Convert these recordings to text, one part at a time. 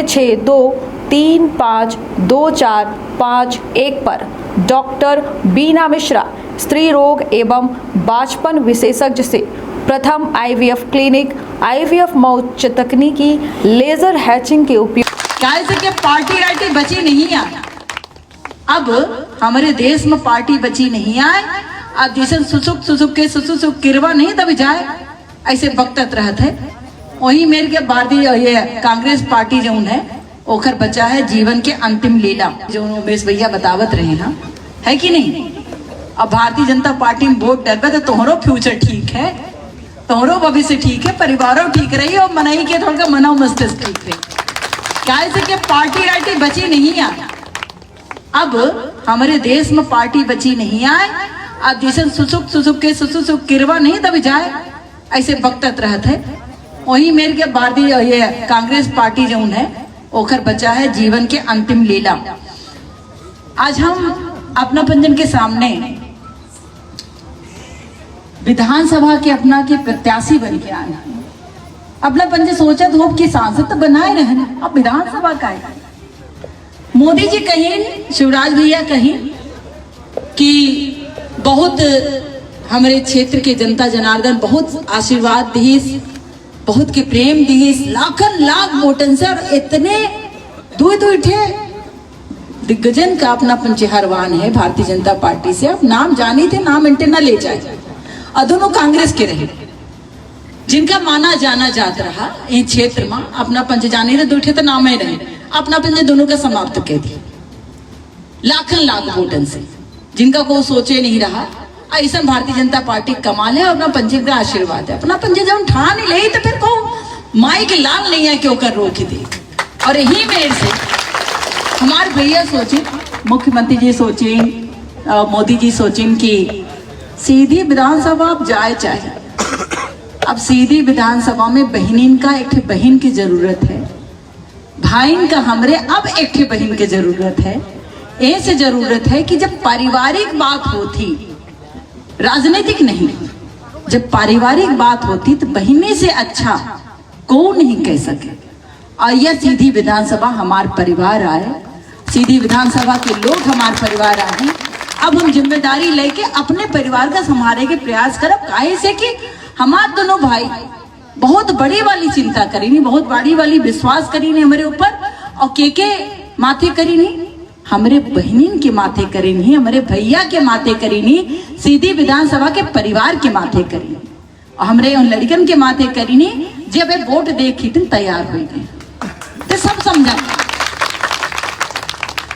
6623524551 पर डॉक्टर बीना मिश्रा स्त्री रोग एवं बांझपन विशेषज्ञ से प्रथम आईवीएफ क्लिनिक, आईवीएफ मौत तकनीकी, लेजर हैचिंग के उपयोग के पार्टी राइटी बची नहीं है। अब हमारे देश में पार्टी बची नहीं आए। अब जैसे सुसुक किरवा नहीं तभी जाए ऐसे बकतत रहत है। वही मेरे के भारतीय ये कांग्रेस पार्टी जो है ओखर बचा है जीवन के अंतिम लीला, जो उमेश भैया बतावत रहे हैं, है कि नहीं। अब भारतीय जनता पार्टी में वोट डरबे तो तोहरो फ्यूचर ठीक है, तोहरो भविष्य ठीक है, परिवारों ठीक रही और मनाई के थोड़ा मनाओ मस्तिष्क ठीक रही। क्या के पार्टी राइटी बची नहीं है। अब हमारे देश में पार्टी बची नहीं आए। अब जैसे सुसुक किरवा नहीं तभी जाए ऐसे बकतत रहत है। वही मेरे के भारतीय ये कांग्रेस पार्टी जो है ओखर बचा है जीवन के अंतिम लीला। आज हम अपना पंजन के सामने विधानसभा के अपना के प्रत्याशी बन के आए हैं। अपना पंजे सोचा तो कि सांसद तो बनाए रहे, अब विधानसभा का है। मोदी जी कहीं, शिवराज भैया कहीं कि बहुत हमारे क्षेत्र के जनता जनार्दन बहुत आशीर्वाद दीस, बहुत के प्रेम दीस, लाखन लाख वोटन से, और इतने दो ठे दिग्गजन का अपना पंचहरवान है भारतीय जनता पार्टी से। अब नाम जानी थे, नाम इंटे ना ले जाए, और दोनों कांग्रेस के रहे जिनका माना जाना जात रहा इन क्षेत्र में। अपना पंच जाने रहे, दो ठे तो नाम ही रहे, अपना पंच दोनों का समाप्त कर दिया लाखन लाख वोटन से, जिनका कोई सोचे नहीं रहा। ऐसा भारतीय जनता पार्टी कमाल है, अपना पंचे का आशीर्वाद है। अपना पंचे जब ठान ही ले तो फिर को माई के लाल नहीं है क्यों कर रोक दे। और यही मेरे से हमारे भैया सोचे, मुख्यमंत्री जी सोचे, मोदी जी सोचे कि सीधी विधानसभा अब जाए चाहे। अब सीधी विधानसभा में बहनीन का एक बहन की जरूरत है, भाईन का हमरे अब एक बहन की जरूरत है। ऐसे जरूरत है कि जब पारिवारिक बात होती, राजनीतिक नहीं, जब पारिवारिक बात होती तो बहने से अच्छा कौन नहीं कह सके। और यह सीधी विधानसभा हमारे परिवार आए, सीधी विधानसभा के लोग हमारे परिवार आए। अब हम जिम्मेदारी लेके अपने परिवार का संभालने के प्रयास करब। काहे से कि हमारे दोनों भाई बहुत बड़ी वाली चिंता करी नहीं, बहुत बड़ी वाली विश्वास करी नहीं हमारे ऊपर, और के माथे करी नहीं, हमारे बहनीन के माथे करी नहीं, हमारे भैया के माथे करी नहीं, सीधी विधानसभा के परिवार के माथे करी नहीं, और हमारे उन लड़कन के माथे करी नहीं जब वे वोट देखी तो तैयार हो गए। तो सब समझा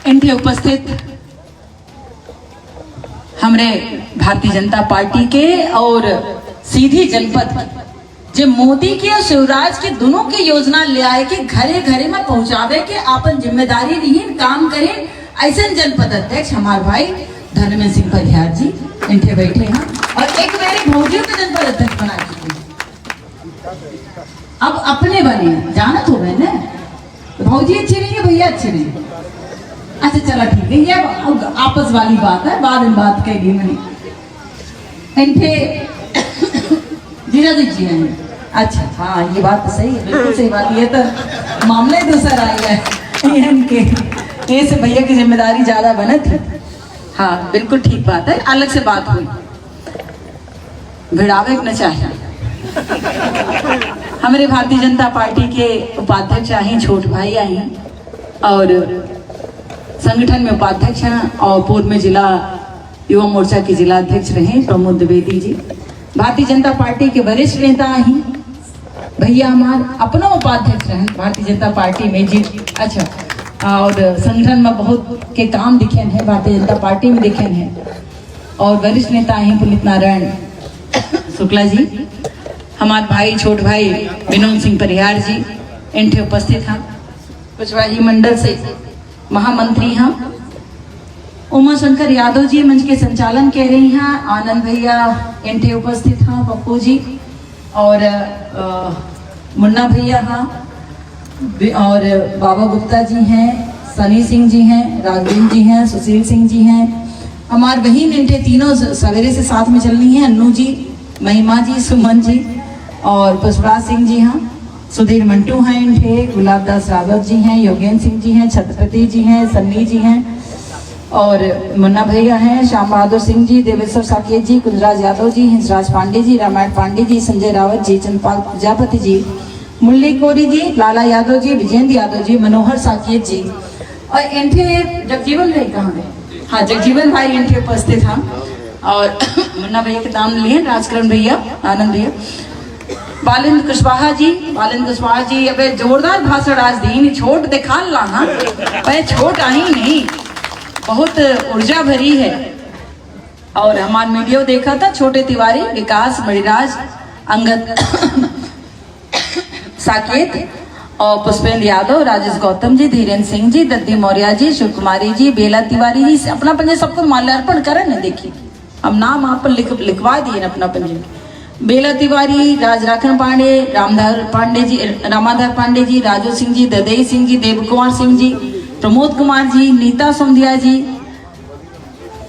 इनके उपस्थित हमारे भारतीय जनता पार्टी के और सीधी जनपद जो मोदी के और शिवराज के दोनों की योजना ले आए कि घरे घरे में पहुंचावे के अपन जिम्मेदारी नहीं काम करें। ऐसे जनपद अध्यक्ष हमारे भाई धर्मेंद्र सिंह परिहार जी इनके बैठे हैं, और एक मेरे भौजियों के जनपद अध्यक्ष बना चुके, अब अपने बने जाना तो है ना। भौजी अच्छे नहीं है, भैया अच्छे नहीं। अच्छा चला ठीक है, ये आपस वाली बात है, बाद में बात कहेगी मैंने इनके जीजा जी हैं। अच्छा हाँ ये बात तो सही है, बिल्कुल सही बात। ये तो मामले दूसरा आई है इनके, ऐसे भैया की जिम्मेदारी ज्यादा बने थी। हाँ बिल्कुल ठीक बात है, अलग से बात हुई, भिड़ावे न चाहिए। हमारे भारतीय जनता पार्टी के उपाध्यक्ष आई, छोट भाई आई, और संगठन में उपाध्यक्ष हैं, और पूर्व में जिला युवा मोर्चा के जिला अध्यक्ष रहे प्रमोद द्विवेदी जी। भारतीय जनता पार्टी के वरिष्ठ नेता आई, भैया हमारे अपना उपाध्यक्ष रहे भारतीय जनता पार्टी में जी। अच्छा, और संगठन में बहुत के काम दिखे हैं, भारतीय जनता पार्टी में दिखे हैं। और वरिष्ठ नेता हैं पुनीत नारायण शुक्ला जी, हमारे भाई छोट भाई विनोद सिंह परिहार जी इनके उपस्थित हैं। कुशवाही मंडल से महामंत्री हैं उमा शंकर यादव जी मंच के संचालन कह रही हैं, आनंद भैया इनके उपस्थित हैं, पप्पू जी और मुन्ना भैया हैं, और बाबा गुप्ता जी हैं, सनी सिंह जी हैं, राघवेंद्र जी हैं, सुशील सिंह जी हैं। हमारे बहन इनके तीनों सवेरे से साथ में चल रही हैं, अन्नू जी, महिमा जी, सुमन जी और पुष्पराज सिंह जी हैं। सुधीर मंटू हैं इनके, गुलाब दास रावत जी हैं, योगेंद्र सिंह जी हैं, छत्रपति जी हैं, सन्नी जी हैं और मुन्ना भैया हैं, श्याम बहादुर सिंह जी, देवेश्वर साकेत जी, कुलराज यादव जी, हंसराज पांडे जी, रामायण पांडे जी, संजय रावत जी, चंद्रपाल प्रजापति जी, मुरली कोरी जी, लाला यादव जी, विजेंद्र यादव जी, मनोहर साकेत जी और इनके जगजीवन भाई कहाँ गए? हाँ, जगजीवन भाई इनके उपस्थित हैं और मुन्ना भैया के नाम लिए, राजकरण भैया, आनंद भैया, बालेंद्र कुशवाहा जी। अबे जोरदार भाषण आज दी, छोट दिखा लाना भाई, छोट आई नहीं, बहुत ऊर्जा भरी है। और हमारे वीडियो देखा था, छोटे तिवारी, विकास, मणिराज, अंगद साकेत और पुष्पेंद्र यादव, राजेश गौतम जी, धीरेन्द्र सिंह जी, दद्दी मौर्य जी, शिव कुमारी जी, बेला तिवारी जी, अपना पंजे सबको माल्यार्पण करें ना। देखिए हम नाम आप पर लिखवा दिए अपना पंजे। बेला तिवारी, राजराखन पांडे, रामाधर पांडे जी, राजू सिंह जी, ददई सिंह जी, देव कुमार सिंह जी, प्रमोद कुमार जी, नीता सोंधिया जी,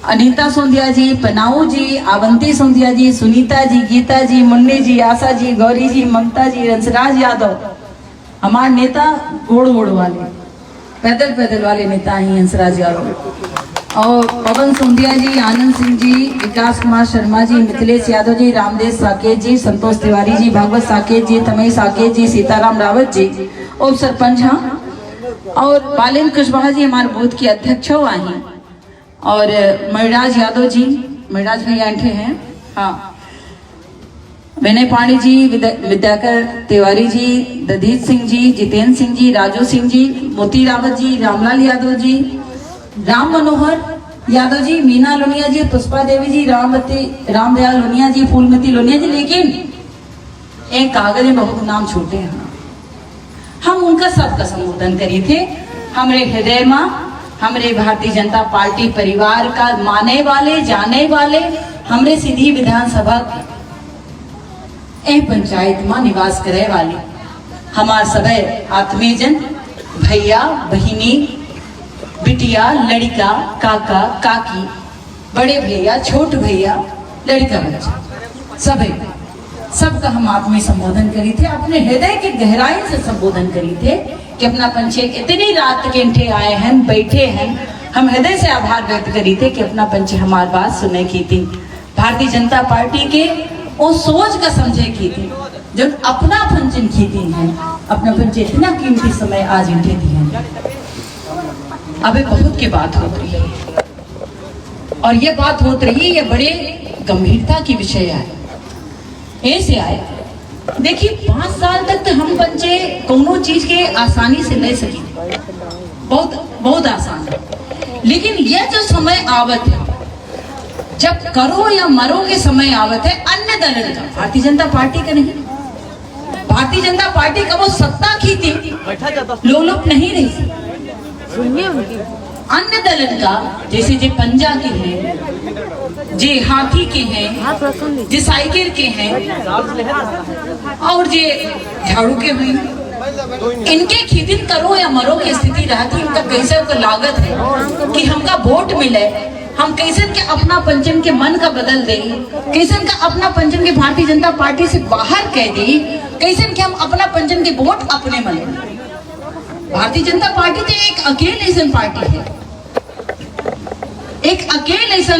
अनीता सोंधिया जी, पनाऊ जी, आवंती सोंधिया जी, सुनीता जी, गीता जी, मुन्नी जी, आशा जी, गौरी जी, ममता जी, हंसराज यादव, हमारे नेता घोड़ वाले, पैदल वाले नेता हैं हंसराज यादव, और पवन सोंधिया जी, आनंद सिंह जी, विकास कुमार शर्मा जी, मिथिलेश यादव जी, रामदेव साकेत जी, संतोष तिवारी जी, भागवत साकेत जी, तमई साकेत जी, सीताराम रावत जी, उप सरपंच हाँ, और बालेंद्र कुशवाहा जी हमारे बूथ की अध्यक्ष हो आई, और मणिराज यादव जी, मणिराज भैया अंठे हैं हाँ, विनय पांडे जी, विद्याकर तिवारी जी, दधीत सिंह जी, जितेंद्र सिंह जी, राजू सिंह जी, मोती रावत जी, रामलाल यादव जी, राम मनोहर यादव जी, मीना लोनिया जी, पुष्पा देवी जी, रामदयाल लोनिया जी, फूलमती लोनिया जी। लेकिन एक कागज में बहुत नाम छूटे हैं, हम उनका सबका संबोधन करी थे। हमारे हृदय में हमारे भारतीय जनता पार्टी परिवार का माने वाले, जाने वाले, हमरे सीधी विधानसभा ए पंचायत में निवास करे वाले हमार सभे आत्मीय जन, भैया बहिनी, बिटिया, लड़का, काका, काकी, बड़े भैया, छोट भैया, लड़का बच्चा, सबका हम आत्मीय संबोधन करी थे, अपने हृदय की गहराई से संबोधन करी थे कि अपना पंचे इतनी रात के इंठे आए हैं, बैठे हैं, हम हृदय से आभार व्यक्त करी थे कि अपना पंचे हमारी बात सुने की थी। भारतीय जनता पार्टी के वो सोच का समझे की थी, जो अपना पंचन की थी है, अपना पंचे इतना कीमती समय आज इंठे दी है। अभी बहुत की बात हो रही है और ये बात होत रही, ये बड़े गंभीरता की विषय है। ऐसे आए देखिए 5 साल तक तो हम बच्चे कोनो चीज के आसानी से ले सके, बहुत आसान है। लेकिन यह जो समय आवत है, जब करो या मरो के समय आवत है, अन्य दल का, भारतीय जनता पार्टी का नहीं, भारतीय जनता पार्टी का वो सत्ता की थी, लोलुप नहीं रही, अन्य दलन का, जैसे जे पंजा के हैं, जे हाथी के हैं, जे साइकिल के हैं और जे झाड़ू के हुई, इनके खिदिन करो या मरो की स्थिति रहती, इनका कैसे का लागत है कि हमका वोट मिले, हम कैसे के अपना पंचन के मन का बदल दे, कैसे का अपना पंचन के भारतीय जनता पार्टी से बाहर कह दे, कैसे के हम अपना पंचन के वोट अपने मन। भारतीय जनता पार्टी तो एक अकेले ऐसा पार्टी है, एक अकेले ऐसा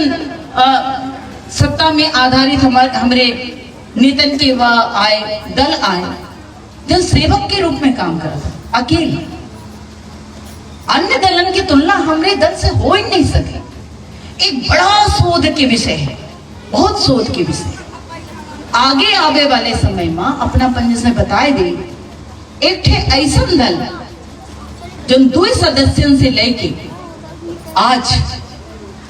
सत्ता में आधारित हमारे नेतन के आए दल आए जो सेवक के रूप में काम कर रहा, अकेले। अन्य दलन की तुलना हमारे दल से हो ही नहीं सके। एक बड़ा शोध के विषय है, बहुत शोध के विषय। आगे आवे वाले समय में अपना पंज से बताए दे, एक ठे ऐसा दल जो 2 सदस्यों से लेके आज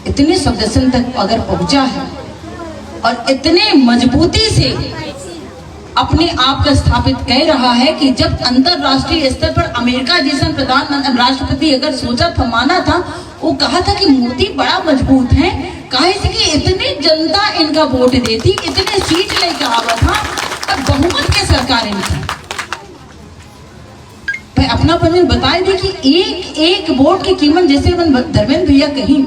इतने सदस्यों तक अगर पहुंचा है और इतने मजबूती से अपने आप का स्थापित कह रहा है कि जब अंतरराष्ट्रीय स्तर पर अमेरिका जैसा प्रधानमंत्री राष्ट्रपति अगर सोचा था, माना था, वो कहा था कि मोदी बड़ा मजबूत है, कहे से कि इतनी जनता इनका वोट देती, इतने सीट लेकर आवा था और बहुमत के सरकार इनकी। भाई अपना पंजन बताए दे कि एक वोट की कीमत, जैसे धर्मेंद्र भैया कहीं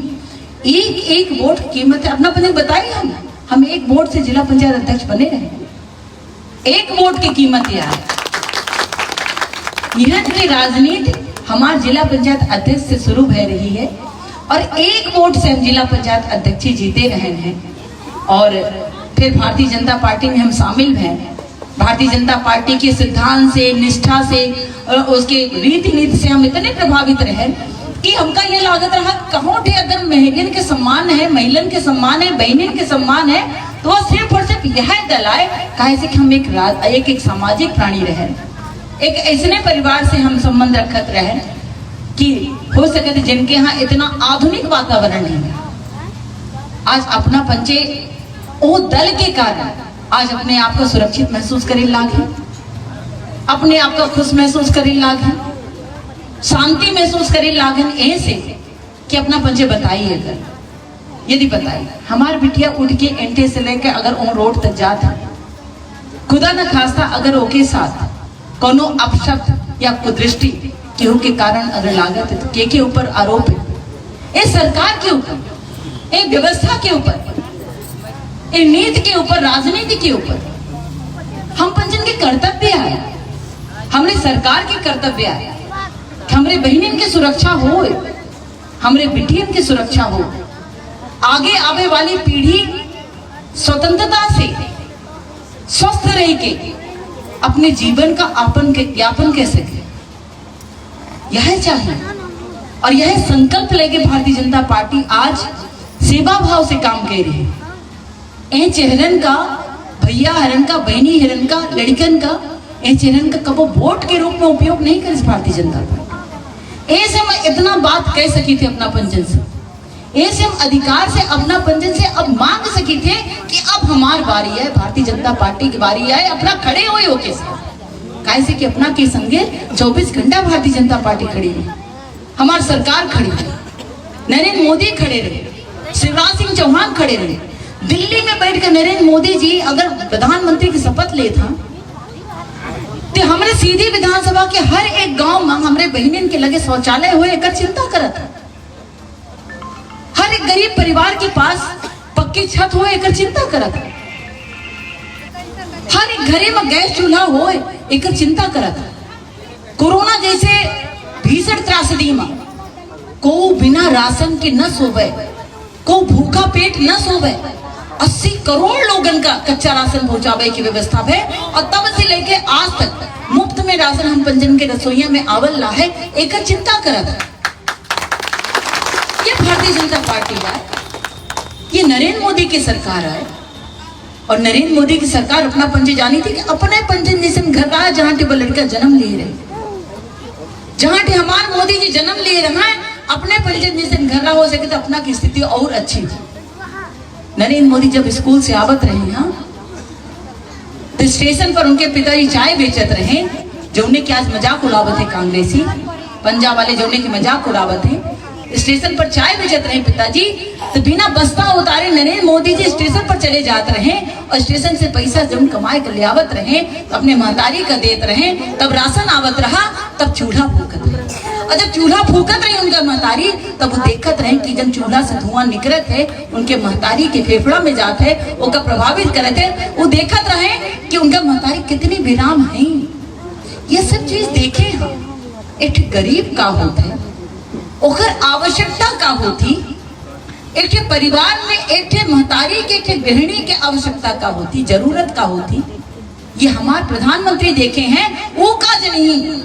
एक वोट की कीमत है, अपना पंजन बताइए। हम एक वोट से जिला पंचायत अध्यक्ष बने रहे, एक वोट की कीमत यह है। यहाँ की राजनीति हमारे जिला पंचायत अध्यक्ष से शुरू हो रही है और 1 वोट से हम जिला पंचायत अध्यक्ष जीते रहे हैं और फिर भारतीय जनता पार्टी में हम शामिल हैं। भारतीय जनता पार्टी के सिद्धांत से, निष्ठा से और उसके रीति नीति से हम इतने प्रभावित रहे कि हमका ये लागत रहा कहों थे अगर महिलन के सम्मान है, महिलन के सम्मान है, बहनिन के सम्मान है तो वह सिर्फ और सिर्फ यह दल आए काहे से कि हम एक सामाजिक प्राणी रहे, एक ऐसने परिवार से हम संबंध रखत रहे कि हो सके जिनके यहाँ इतना आधुनिक वातावरण है। आज अपना पंचे वो दल के कारण आज अपने आप को सुरक्षित महसूस करे लागे, अपने आप को खुश महसूस करे लागे, शांति महसूस करे लागन ऐसे कि अपना पंचे बताइए अगर यदि बताइए हमारे बिटिया उठ के एंटे से लेकर अगर वो रोड तक जाता खुदा न खास्ता अगर ओके साथ कोनो अपशब्द या कुदृष्टि केहू के कारण अगर लागत है तो के ऊपर आरोप है, इस सरकार के ऊपर, एक व्यवस्था के ऊपर, एक नीति के ऊपर, राजनीति के ऊपर हम पंचन के कर्तव्य आए, हमरे सरकार के कर्तव्य आए, हमरे बहनिन की सुरक्षा हो, हमरे बिटियन की सुरक्षा हो, आगे आवे वाली पीढ़ी स्वतंत्रता से स्वस्थ रह के अपने जीवन का यापन कर सके, यह चाहिए। और यह संकल्प लेके भारतीय जनता पार्टी आज सेवा भाव से काम कर रही है। चेहरन का, भैया हरन का, बहनी हरन का, लड़कन का चेहरन का कबो वोट के रूप में उपयोग नहीं कर भारतीय जनता पार्टी। ऐसे हम इतना बात कह सकी थे अपना पंचन से, ऐसे हम अधिकार से अपना पंचन से अब मांग सकी थे कि अब हमारी बारी है, भारतीय जनता पार्टी की बारी है, अपना खड़े हुए हो के कैसे कि अपना के संगे 24 घंटा भारतीय जनता पार्टी खड़ी है, हमारी सरकार खड़ी है, नरेंद्र मोदी खड़े रहे, शिवराज सिंह चौहान खड़े रहे। दिल्ली में बैठकर नरेंद्र मोदी जी अगर प्रधानमंत्री की शपथ ले था तो हमारे सीधी विधानसभा के हर एक गांव में हमारे बहनिन के लगे शौचालय हुए एक चिंता करत, हर एक गरीब परिवार के पास पक्की छत हो एक चिंता करत, हर एक घरे में गैस चूल्हा हो एक चिंता करत। कोरोना जैसे भीषण त्रासदी में को बिना राशन के न सोवे, को भूखा पेट न सोवे, 80 करोड़ लोगन का कच्चा राशन पहुंचावे की व्यवस्था है और तब से लेके आज तक मुफ्त में राशन हम पंचन के रसोइया में आवल ला है एक चिंता करत। ये भारतीय जनता पार्टी है, ये नरेंद्र मोदी की सरकार है और नरेंद्र मोदी की सरकार अपना पंचे जानी थी कि अपने पंचन जैसे घर रहा है जहां टेबल लड़का जन्म ले रहे, जहां टे हमारे मोदी जी जन्म ले रहा है, अपने पंचन जैसे घर रहा हो सके तो अपना की स्थिति और अच्छी थी। नरेंद्र मोदी जब स्कूल से आवत रहे हैं तो स्टेशन पर उनके पिताजी चाय बेचत रहे, जो उन्हें की आज मजाक उड़ावत है, कांग्रेसी पंजाब वाले जो उन्हें की मजाक उड़ावत है, स्टेशन पर चाय बेचत रहे पिताजी, तो बिना बस्ता उतारे नरेंद्र मोदी जी स्टेशन पर चले जाते रहे और स्टेशन से पैसा जब कमाए कर ले आवत रहे तो अपने महतारी का देते रहे, तब राशन आवत रहा, तब चूल्हा फूकत रहे और जब चूल्हा फूकत रहे उनका महतारी तब वो देखत रहे कि जब चूल्हा से धुआं निकलत है उनके महतारी के फेफड़ा में जाते है, वो का प्रभावित करते है, वो देखत रहे कि उनका महतारी कितनी विराम है। ये सब चीज देखे हम एक गरीब का होते है, ओकर आवश्यकता का होती, एक परिवार में एक महतारी के एक गृहिणी के आवश्यकता का होती, जरूरत का होती। ये हमारे प्रधानमंत्री देखे हैं वो का नहीं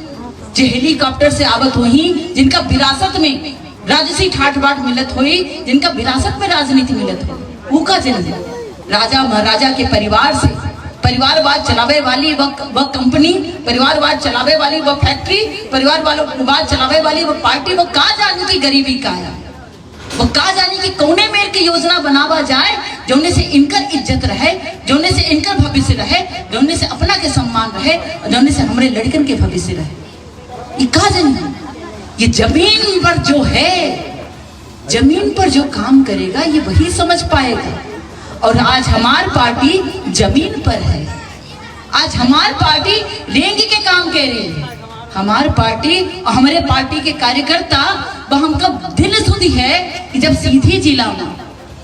जो हेलीकॉप्टर से आवत हुई, जिनका विरासत में राजसी ठाट बाट मिलत हुई, जिनका विरासत में राजनीति मिलत हुई, वो का नहीं। राजा महाराजा के परिवार से परिवारवाद चलावे वाली वह कंपनी, परिवारवाद चलावे वाली वह फैक्ट्री, परिवारवाद चलावे वाली वह पार्टी, वो का जाने की गरीबी का है, वो का जाने की कौने मेर की योजना बनावा जाए जोने से इनकर इज्जत रहे, जोने से इनकर भविष्य रहे, जोने से अपना के सम्मान रहे, जोने से हमारे लड़कन के भविष्य रहे। ये का जाने, ये जमीन पर जो है, जमीन पर जो काम करेगा ये वही समझ पाएगा। और आज हमारी पार्टी जमीन पर है, आज हमारी पार्टी रेंग के काम कर रही है। हमारी पार्टी और हमारे पार्टी के कार्यकर्ता वह हमका दिल सुधी है कि जब सीधी जिला में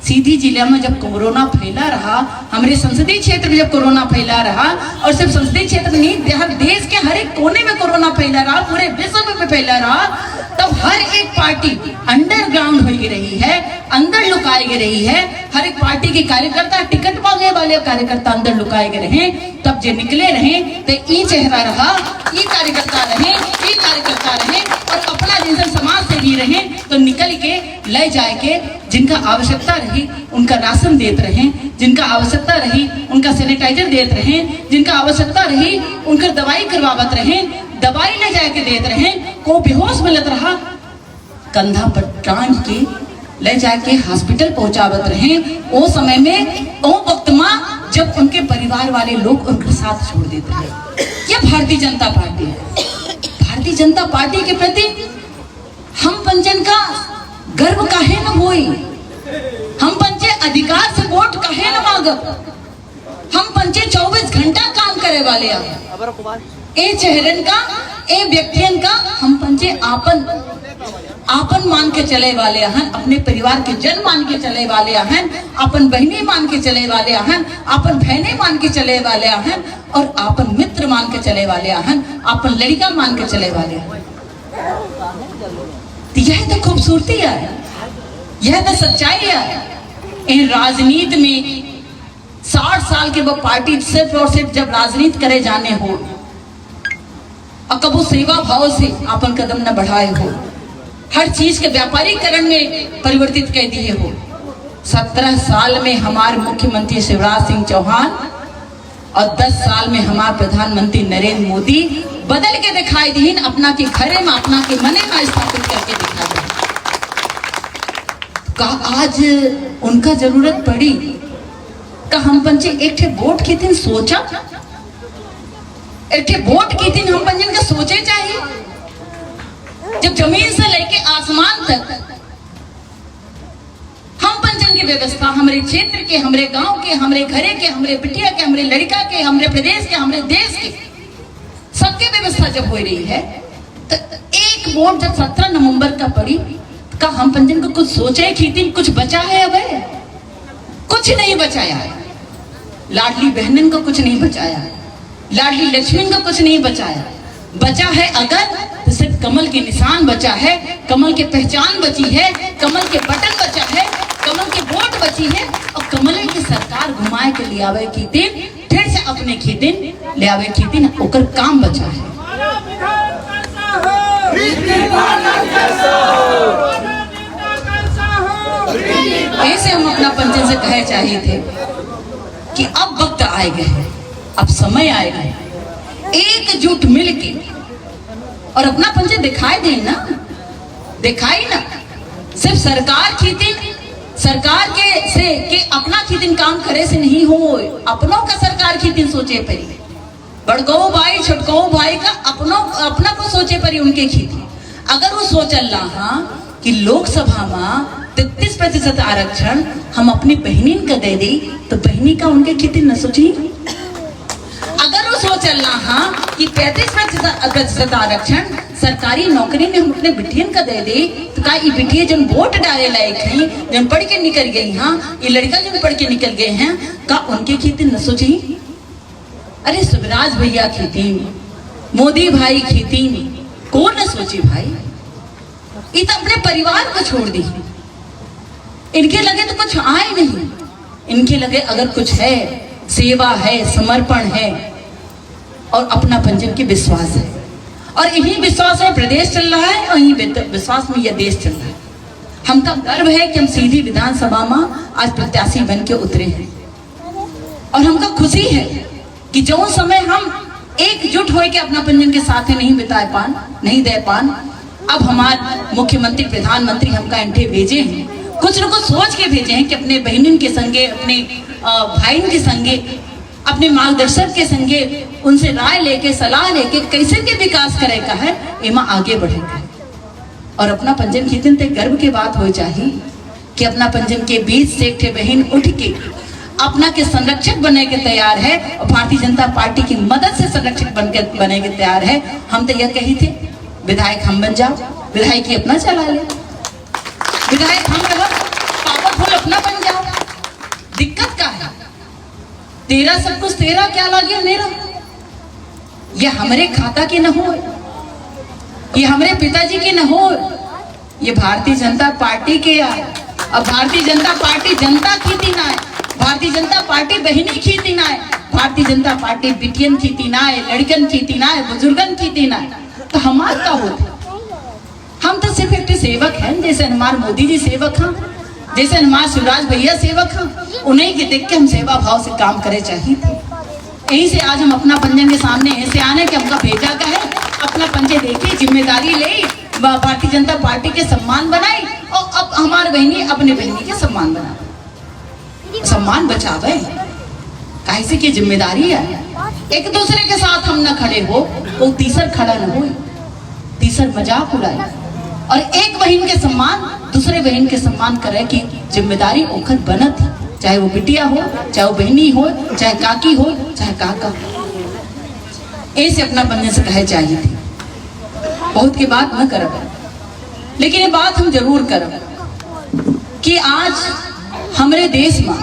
सीधी जिले में जब कोरोना फैला रहा, हमारे संसदीय क्षेत्र में जब कोरोना फैला रहा, और सिर्फ संसदीय क्षेत्र में नहीं, देश के हर एक कोने में कोरोना फैला रहा, पूरे विश्व में फैला रहा, तब हर एक पार्टी अंडरग्राउंड हो रही है, अंदर लुकाई रही है। हर एक पार्टी के कार्यकर्ता, टिकट मांगे वाले कार्यकर्ता अंदर लुकाए गए रहे। तब जो निकले रहे तो ई चेहरा रहा, ई कार्यकर्ता रहे और अपना जिनसे समाज से भी रहे, तो निकल के ले जाए के जिनका आवश्यकता रही उनका राशन देते रहे, जिनका आवश्यकता रही उनका सैनिटाइजर देते रहे, जिनका आवश्यकता रही उनका दवाई करवावत रहे, दवाई ले जाके देते रहे। को बेहोश मिलत रहा, कंधा पर टांग के ले जाके हॉस्पिटल पहुंचावत रहे। वो समय में वो वक्त में जब उनके परिवार वाले लोग उनके साथ छोड़ देते रहे। ये भारतीय जनता पार्टी है। भारतीय जनता पार्टी के प्रति हम पंचन का गर्व काहे न होई, हम पंचे अधिकार से वोट काहे न मांगब, हम पंचे 24 घंटा काम करे वाले ए चेहरन का, ए व्यक्तियन का हम पंचे आपन मान के चले वाले हैं, अपने परिवार के जन मान के चले वाले हैं, अपन बहनी मान के चले वाले हैं, अपन बहने मान के चले वाले हैं, और अपन मित्र मान के चले वाले हैं, अपन लड़का मान के चले वाले हैं। यह तो खूबसूरती है, यह तो सच्चाई है। इन राजनीति में 60 साल के वो पार्टी सिर्फ और सिर्फ जब राजनीति करे जाने हो और कबो सेवा भाव से अपन कदम न बढ़ाए हो, हर चीज के व्यापारीकरण में परिवर्तित कर दिए हो। 17 साल में हमारे मुख्यमंत्री शिवराज सिंह चौहान और 10 साल में हमारे प्रधानमंत्री नरेंद्र मोदी बदल के दिखाई दीन, अपना के घरे में, अपना के मने में स्थापित करके दिखा दे। का आज उनका जरूरत पड़ी का हम पंचे एक ठे वोट के दिन सोचा, एक ठे वोट के दिन हम पंजन का सोचे चाहिए। जब जमीन से लेके आसमान तक हम पंचन की व्यवस्था हमारे क्षेत्र के, हमारे गांव के, हमारे घरे के, हमारे बिटिया के, हमारे लड़का के, हमारे प्रदेश के, हमारे देश के, सबके व्यवस्था जब हो रही है, तो एक वोट जब 17 नवंबर का पड़ी, का हम पंचन को कुछ सोचे कि दिन कुछ बचा है? अब कुछ नहीं बचाया है। लाडली बहनन को कुछ नहीं बचाया, लाडली लक्ष्मण को कुछ नहीं बचाया। बचा है अगर तो सिर्फ कमल के निशान बचा है, कमल की पहचान बची है, कमल के बटन बचा है, कमल के वोट बची है, और कमल की सरकार घुमाए के ले आवे की दिन, फिर से अपने के दिन ले आवे की दिन, ओकर काम बचा है। ऐसे हम अपना पंचन से कहे चाहिए थे कि अब वक्त आए गए, अब समय आए गए, एकजुट मिलके और अपना पंचन दिखाई दे ना, दिखाई ना सिर्फ सरकार की दिन, सरकार के अपना की दिन काम करे से नहीं हो, अपनों का सरकार की दिन सोचे परी, बड़को भाई छोटको भाई का अपना को सोचे परी उनके खेती। अगर वो सोचल रहा कि लोकसभा में 33% आरक्षण हम अपनी बहनीन का दे दी, तो बहनी का उनके खेती न सोची। अगर वो सोचल रहा कि 35% आरक्षण सरकारी नौकरी में हम अपने बिटियन का दे दे, तो का ये बिटिया जन वोट डाले लायक हैं, जन पढ़ के निकल गई, हाँ ये लड़का जन पढ़ के निकल गए हैं, का उनके खेती न सोची। अरे शिवराज भैया खेती, मोदी भाई खेती, कौन न सोची भाई? ये तो अपने परिवार को छोड़ दी। इनके लगे तो कुछ आए नहीं, इनके लगे अगर कुछ है, सेवा है, समर्पण है और अपना पंचन की विश्वास है, और यही विश्वास में प्रदेश चल रहा है और यही विश्वास में यह देश चल रहा है। हमका गर्व है कि हम सीधी विधानसभा में आज प्रत्याशी बन के उतरे हैं, और हमका खुशी है कि जो समय हम एकजुट होकर के अपना पंचन के साथ नहीं बिताए पान, नहीं दे पान, अब हमारे मुख्यमंत्री प्रधानमंत्री हमका एंठे भेजे हैं, कुछ न कुछ सोच के भेजे हैं कि अपने बहनों के संगे, अपने भाइयों के संगे, अपने मार्गदर्शक के संगे उनसे राय लेके, सलाह लेके कैसे के विकास करेगा है, एमा आगे बढ़ेगा। और अपना पंचन के दिन तक गर्व की बात हो चाहिए कि अपना पंचन के बीच से एक ठे बहन उठ के अपना के संरक्षक बने के तैयार है, और भारतीय जनता पार्टी की मदद से संरक्षक बने के तैयार है। हम तो यह कही थे विधायक हम बन जाओ, विधायक ही अपना चला ले, विधायक हम रहो, पावरफुल अपना बन जाओ, तेरा सब कुछ तेरा, क्या लागे मेरा। ये हमारे खाता के न हो, ये हमारे पिताजी के न हो, ये भारतीय जनता पार्टी के यार। अब भारतीय जनता पार्टी जनता खेती ना है, भारतीय जनता पार्टी बहनी खेती ना है, भारतीय जनता पार्टी बिटियन खेती ना है, लड़कन खेती ना है, बुजुर्गन खेती ना है। तो हमार का होते, हम तो सिर्फ एक सेवक हैं, जैसे हमारे मोदी जी सेवक हैं, जैसे हमारे शिवराज भैया सेवक हैं, उन्हीं के देख के हम सेवा भाव से काम करे चाहिए थे। यही से आज हम अपना पंजन के सामने ऐसे आने कि हमका भेजा का है, अपना पंजे देखे, जिम्मेदारी ले, भारतीय जनता पार्टी के सम्मान बनाए और अब हमारे बहनी अपने बहनी के सम्मान बनाए, सम्मान बचावे। कैसे की जिम्मेदारी है, एक दूसरे के साथ हम न खड़े हो, वो तीसर खड़ा न हो, तीसर मजाक उड़ाए, और एक बहन के सम्मान दूसरे बहन के सम्मान करे की जिम्मेदारी ओखर बनत है, चाहे वो बिटिया हो, चाहे वो बहनी हो, चाहे काकी हो, चाहे काका। ऐसे अपना बनने से कहे चाहिए थी। बहुत की बात न करब, लेकिन ये बात हम जरूर करब कि आज हमारे देश में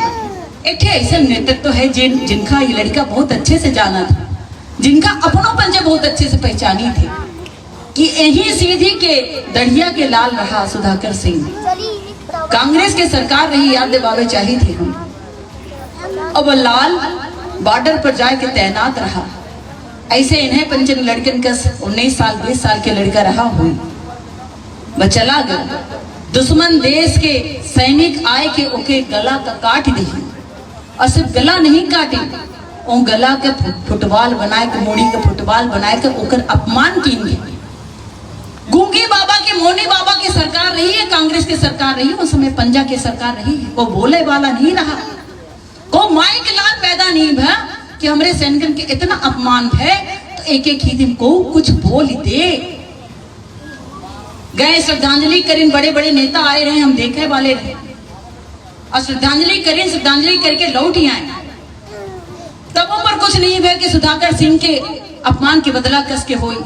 एक ऐसा नेतृत्व है जिनका ये लड़का बहुत अच्छे से जाना था, जिनका अपनों पंजे बहुत अच्छे से पहचानी थी कि यही सीधी के दढ़िया के लाल रहा सुधाकर सिंह। कांग्रेस के सरकार रही, याद दिवावे चाहिए थे हम, और वो लाल बॉर्डर पर जाके तैनात रहा। ऐसे इन्हें पंचन लड़कन का 19 साल 20 साल के लड़का रहा हुई, वह चला गया। दुश्मन देश के सैनिक आए के ओके गला का काट दी, और सिर्फ गला नहीं काटे, वो गला के फुटबॉल बनाए के, मोड़ी के फुटबॉल बनाए के ओकर अपमान कीन। गूंगी बाबा के, मोनी बाबा की सरकार रही है, कांग्रेस की सरकार रही है, उस समय पंजा की सरकार रही है। को बोले वाला नहीं रहा, को माइक लाल पैदा नहीं भा कि हमारे सैनिकन के इतना अपमान है तो एक एक ही दिन को कुछ बोल दे। गए श्रद्धांजलि करीन, बड़े बड़े नेता आए रहे, हम देखे वाले रहे, और श्रद्धांजलि करीन, श्रद्धांजलि करके लौट ही आए। तब पर कुछ नहीं भय कि सुधाकर सिंह के अपमान के बदला कस के हुई।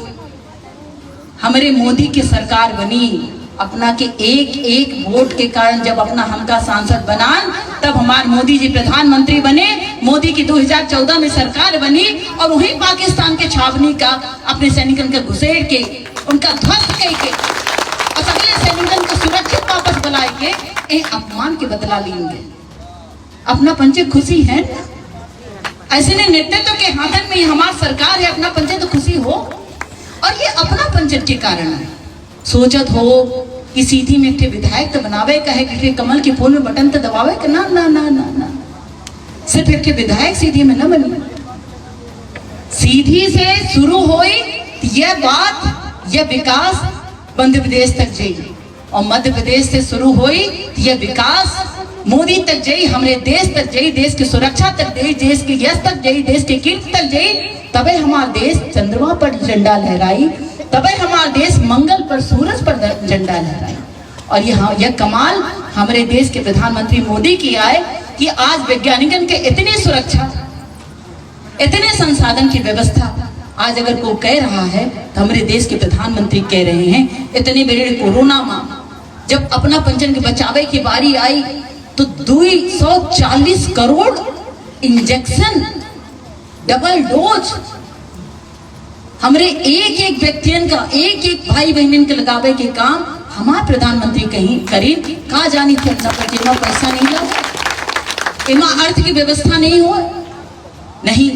हमारे मोदी की सरकार बनी, अपना के एक एक वोट के कारण जब अपना हमका सांसद बनान, तब हमारे मोदी जी प्रधानमंत्री बने। मोदी की 2014 में सरकार बनी, और वही पाकिस्तान के छावनी का अपने सैनिकन का घुसेड़ के, उनका ध्वस्त करके, और सगले सैनिकन को सुरक्षित वापस बुलाए के एक अपमान के बदला लेंगे। अपना पंचे खुशी है, ऐसे ने नेतृत्व के हाथन में हमारी सरकार है, अपना पंचे तो खुशी हो। और ये अपना पंचन के कारण है। सोचत हो कि सीधी में एक विधायक तो बनावे का है, कि कमल के फूल में बटन तो दबावे का, ना ना ना ना ना, सिर्फ एक विधायक सीधी में न बनी। सीधी से शुरू हुई यह बात, यह विकास मध्य प्रदेश तक जाई, और मध्य प्रदेश से शुरू हुई यह विकास मोदी तक जाई, हमारे देश तक जाई, देश की सुरक्षा तक जाई, देश के यश तक जाई, देश के कीर्ति तक जाई। तबे हमारा देश चंद्रमा पर झंडा लहराई, तबे हमारा देश मंगल पर, सूरज पर झंडा लहराई। और यह कमाल हमारे देश के प्रधानमंत्री मोदी की आए कि आज वैज्ञानिकन के इतनी सुरक्षा, इतने संसाधन की व्यवस्था, आज अगर कोई कह रहा है तो हमारे देश के प्रधानमंत्री कह रहे हैं। इतने बड़े कोरोना में जब अपना पंचन के बचावे की बारी आई तो 240 करोड़ इंजेक्शन, डबल डोज हमारे एक एक व्यक्तियन का, एक एक भाई बहन के लगावे के काम हमारे प्रधानमंत्री कहीं करीब कहा जानी थी। अपना प्रतिमा पैसा नहीं लगा, इमा अर्थ की व्यवस्था नहीं हो, नहीं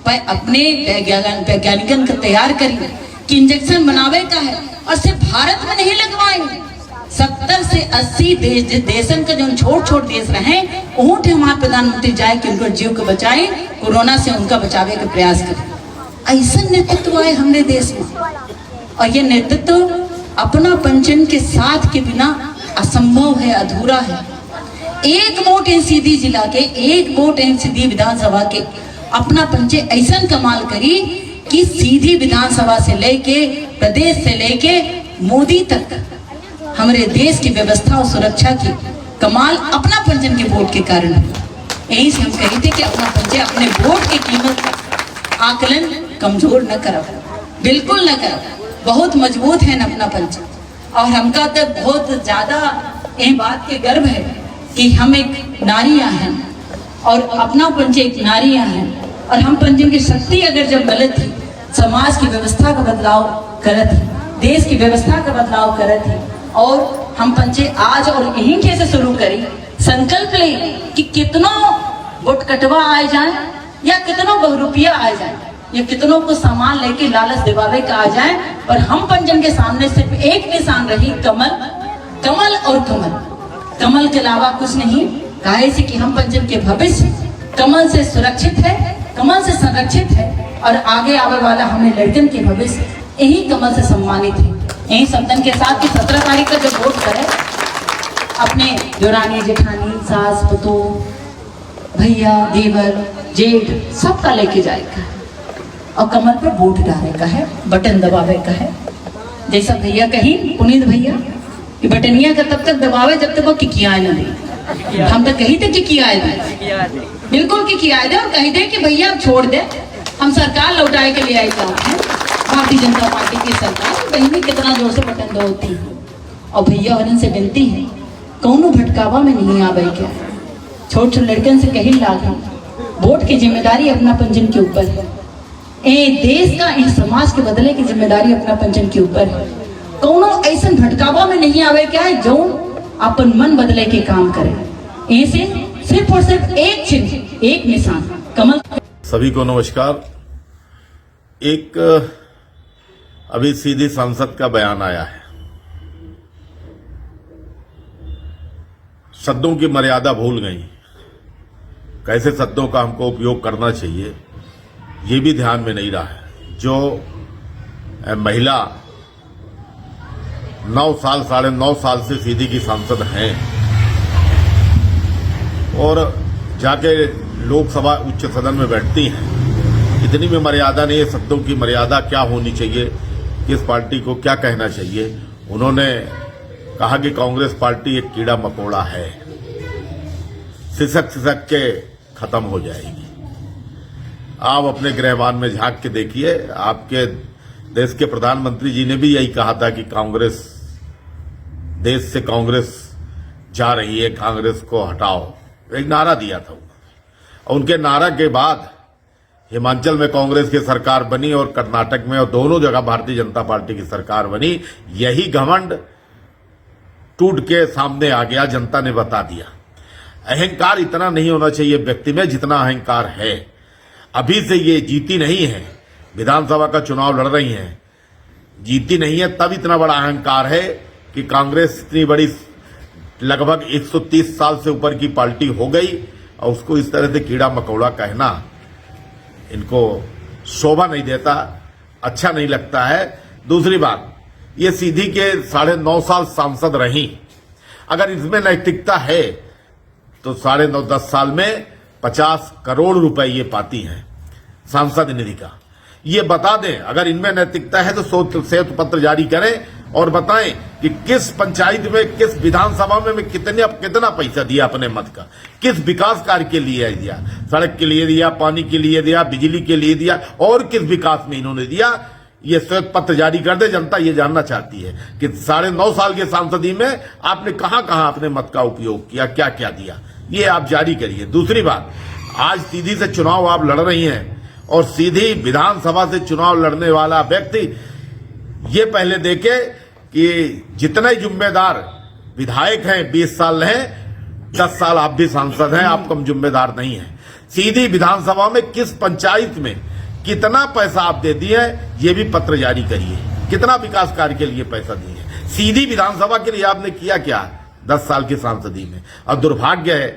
पर अपने वैज्ञानिकन को तैयार करिए कि इंजेक्शन बनावे का है, और सिर्फ भारत में नहीं लगवाए, 70 से 80 देशन का जो छोट छोट देश रहे, ऊँट हमारे प्रधानमंत्री जाए कि उनको जीव को बचाए, कोरोना से उनका बचावे का प्रयास करें। ऐसा नेतृत्व आए हमारे देश में, और ये नेतृत्व अपना पंचन के साथ के बिना असंभव है, अधूरा है। एक वोट सीधी जिला के, एक वोट सीधी विधानसभा के अपना पंचे ऐसा कमाल करी कि सीधी विधानसभा से लेके, प्रदेश से लेके मोदी तक हमारे देश की व्यवस्था और सुरक्षा की कमाल अपना पंचन के वोट के कारण है। यही से हम कही थे कि अपना पंचे अपने वोट की कीमत आकलन कमजोर न करो, बिल्कुल न करो, बहुत मजबूत है न अपना पंच। और हमका तो बहुत ज्यादा ये बात के गर्व है कि हम एक नारियां हैं, और अपना पंच एक नारियां हैं और हम पंचन की शक्ति अगर जब गलत थी, समाज की व्यवस्था का बदलाव करत थी, देश की व्यवस्था का बदलाव करत थी, और हम पंचे आज और यहीं से शुरू करी, संकल्प ले कि कितनों वोट कटवा आए जाए या कितनों बहुरुपया आ जाए या कितनों को सामान लेके लालच दिवावे का आ जाए, और हम पंचन के सामने सिर्फ एक निशान रही, कमल, कमल और कमल, कमल के अलावा कुछ नहीं। काहे से कि हम पंचन के भविष्य कमल से सुरक्षित है, कमल से संरक्षित है, और आगे आने वाला हमें लड़कन के भविष्य यही कमल से सम्मानित है। यही शब्दन के साथ कि 17 तारीख का जब वोट करे, अपने देवरानी जेठानी सास पतोह भैया देवर जेठ सबका लेके जाएगा और कमल पर वोट डालेगा है, बटन दबावे का है। जैसा भैया कही पुनीत भैया कि बटनिया का तब तक दबावे जब तक वो किकियाए ना दे। हम तो कही थे किकियाए दे, बिल्कुल किकियाए दे, और कही दे कि भैया अब छोड़ दे, हम सरकार लौटाए के लिए आए जाते हैं, भारतीय जनता पार्टी की सरकार। बहनी कितना जोर से बटन दबाती है, और भैया उन्हें से विनती है कौनो भटकावा में नहीं आवे क्या, छोट छोट लड़कन से कही लागे, वोट की जिम्मेदारी अपना पंचन के ऊपर है, ए देश का इस समाज के बदले की जिम्मेदारी अपना पंचन के ऊपर है। कौनो ऐसा भटकावा में नहीं आवे क्या है जो अपन मन बदले के काम करे। ऐसे सिर्फ और सिर्फ एक चिन्ह, एक निशान, कमल। सभी को नमस्कार। एक अभी सीधी सांसद का बयान आया है, शब्दों की मर्यादा भूल गई, कैसे शब्दों का हमको उपयोग करना चाहिए ये भी ध्यान में नहीं रहा है। जो महिला 9 साल 9.5 साल से सीधी की सांसद हैं और जाके लोकसभा उच्च सदन में बैठती हैं, इतनी भी मर्यादा नहीं है। शब्दों की मर्यादा क्या होनी चाहिए, किस पार्टी को क्या कहना चाहिए। उन्होंने कहा कि कांग्रेस पार्टी एक कीड़ा मकोड़ा है, सिसक सिसक के खत्म हो जाएगी। आप अपने गृहवान में झांक के देखिए, आपके देश के प्रधानमंत्री जी ने भी यही कहा था कि कांग्रेस, देश से कांग्रेस जा रही है, कांग्रेस को हटाओ, एक नारा दिया था। उनके नारा के बाद हिमाचल में कांग्रेस की सरकार बनी और कर्नाटक में, और दोनों जगह भारतीय जनता पार्टी की सरकार बनी। यही घमंड टूट के सामने आ गया, जनता ने बता दिया। अहंकार इतना नहीं होना चाहिए व्यक्ति में जितना अहंकार है। अभी से ये जीती नहीं है, विधानसभा का चुनाव लड़ रही हैं, जीती नहीं है, तब इतना बड़ा अहंकार है कि कांग्रेस इतनी बड़ी लगभग 130 साल से ऊपर की पार्टी हो गई, और उसको इस तरह से कीड़ा मकोड़ा कहना इनको शोभा नहीं देता, अच्छा नहीं लगता है। दूसरी बात, ये सीधी के 9.5 साल सांसद रही, अगर इसमें नैतिकता है तो 9.5-10 साल में 50 करोड़ रुपए ये पाती हैं सांसद निधि का। ये बता दें, अगर इनमें नैतिकता है तो श्वेत पत्र जारी करें और बताएं कि किस पंचायत में, किस विधानसभा में कितना पैसा दिया अपने मत का, किस विकास कार्य के लिए दिया, सड़क के लिए दिया, पानी के लिए दिया, बिजली के लिए दिया, और किस विकास में इन्होंने दिया। ये श्वेत पत्र जारी कर दे, जनता ये जानना चाहती है कि 9.5 साल के सांसदी में आपने कहां कहां अपने मत का उपयोग किया, क्या क्या दिया, ये आप जारी करिए। दूसरी बात, आज सीधी से चुनाव आप लड़ रही हैं, और सीधी विधानसभा से चुनाव लड़ने वाला व्यक्ति ये पहले देखे कि जितने जिम्मेदार विधायक हैं 20 साल हैं, 10 साल आप भी सांसद हैं, आप कम जिम्मेदार नहीं हैं। सीधी विधानसभा में किस पंचायत में कितना पैसा आप दे दिए, ये भी पत्र जारी करिए, कितना विकास कार्य के लिए पैसा दिए, सीधी विधानसभा के लिए आपने किया क्या 10 साल की सांसदी में। और दुर्भाग्य है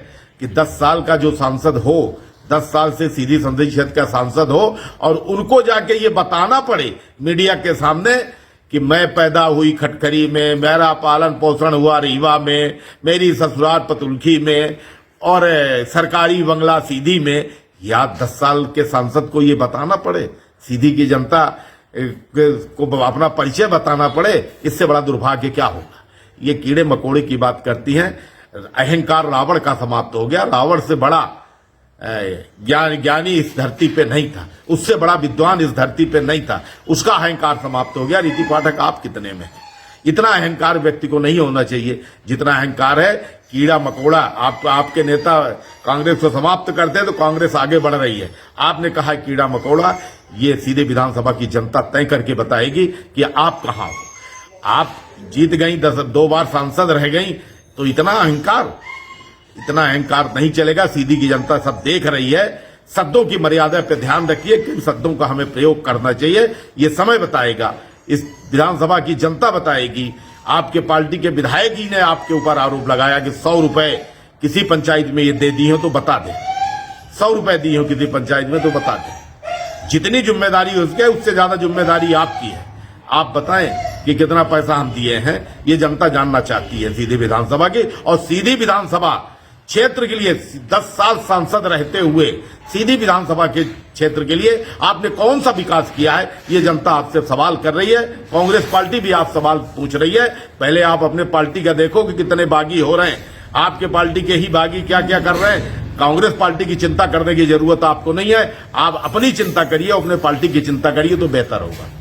कि 10 साल का जो सांसद हो, 10 साल से सीधी संसदीय क्षेत्र का सांसद हो, और उनको जाके ये बताना पड़े मीडिया के सामने कि मैं पैदा हुई खटखरी में, मेरा पालन पोषण हुआ रीवा में, मेरी ससुराल पतुलखी में, और सरकारी बंगला सीधी में। या 10 साल के सांसद को ये बताना पड़े, सीधी की जनता को अपना परिचय बताना पड़े, इससे बड़ा दुर्भाग्य क्या होगा। ये कीड़े मकोड़े की बात करती हैं। अहंकार रावण का समाप्त हो गया। रावण से बड़ा ज्ञानी इस धरती पे नहीं था, उससे बड़ा विद्वान इस धरती पे नहीं था, उसका अहंकार समाप्त हो गया। रीति पाठक आप कितने में हैं? इतना अहंकार व्यक्ति को नहीं होना चाहिए जितना अहंकार है कीड़ा मकोड़ा। आपके नेता कांग्रेस को समाप्त करते हैं तो कांग्रेस आगे बढ़ रही है। आपने कहा कीड़ा मकोड़ा, ये सीधे विधानसभा की जनता तय करके बताएगी कि आप कहां हो। आप जीत गई, 2 बार सांसद रह गई, तो इतना अहंकार नहीं चलेगा। सीधी की जनता सब देख रही है। शब्दों की मर्यादा पे ध्यान रखिए, किन शब्दों का हमें प्रयोग करना चाहिए ये समय बताएगा, इस विधानसभा की जनता बताएगी। आपके पार्टी के विधायक जी ने आपके ऊपर आरोप लगाया कि 100 रुपए किसी पंचायत में ये दे दिए हो तो बता दे, 100 रुपए दिए हो किसी पंचायत में तो बता दे। जितनी जिम्मेदारी उसके, उससे ज्यादा जिम्मेदारी आपकी है। आप बताएं कि कितना पैसा हम दिए हैं, ये जनता जानना चाहती है सीधी विधानसभा की। और सीधी विधानसभा क्षेत्र के लिए 10 साल सांसद रहते हुए सीधी विधानसभा के क्षेत्र के लिए आपने कौन सा विकास किया है, ये जनता आपसे सवाल कर रही है। कांग्रेस पार्टी भी आप सवाल पूछ रही है। पहले आप अपने पार्टी का देखो कि कितने बागी हो रहे हैं। आपके पार्टी के ही बागी क्या क्या कर रहे हैं। कांग्रेस पार्टी की चिंता करने की जरूरत आपको नहीं है। आप अपनी चिंता करिए, अपने पार्टी की चिंता करिए तो बेहतर होगा।